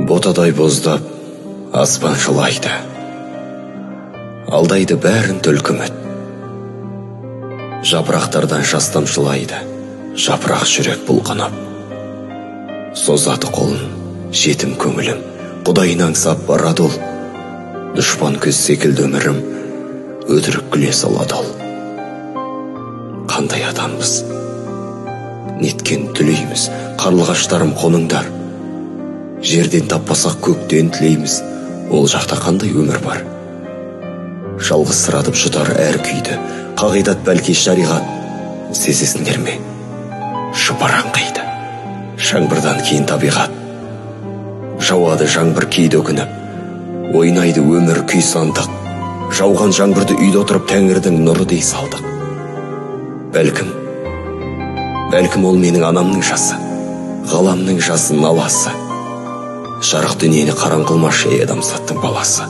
Ботадай боздап, аспан жылайды. Алдайды бәрін түлкімет. Жапырақтардан жастам жылайды, жапырақ жүрек бұлқанап. Созады қолын, жетім көңілім, Құдайын аңсап барады ол. Дұшпан көз секілді өмірім, өтірік күле салады ол. Қандай адамбыз, неткен түлейміз, қарлығаштарым қоныңдар. Жерден таппасақ көктен тілейміз, ол жақта қандай өмір бар. Жалғыз sıратып жұтар әр күйді, қағидат бәлки шариғат. Сезесіңдер ме? Шұбаран қиды, жаңбырдан кейін табиғат. Жауады жаңбыр кейде өкініп, ойнайды өмір күй сандық. Жауған жаңбырды үйде отырып Тәңірдің нұры дей салдық. Бәлкім ол менің анамның жасы, ғаламның жасы наласы. Жарық дүниені қаран қылмашы адамзаттың баласы.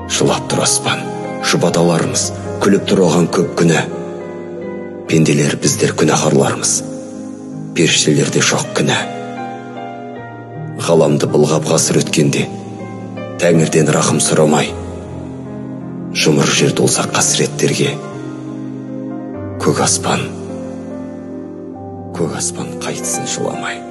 Жылап тұр аспан, жұбаталарымыз, күліп тұр оған көп күні. Пенделер біздер күнәһарлармыз, періштелерде жоқ күнә. Ғаламды былғап ғасыр өткенде, Тәңірден рахым сұрамай, жұмыр жер толса қасіреттерге. Көк аспан қайтсын жыламай.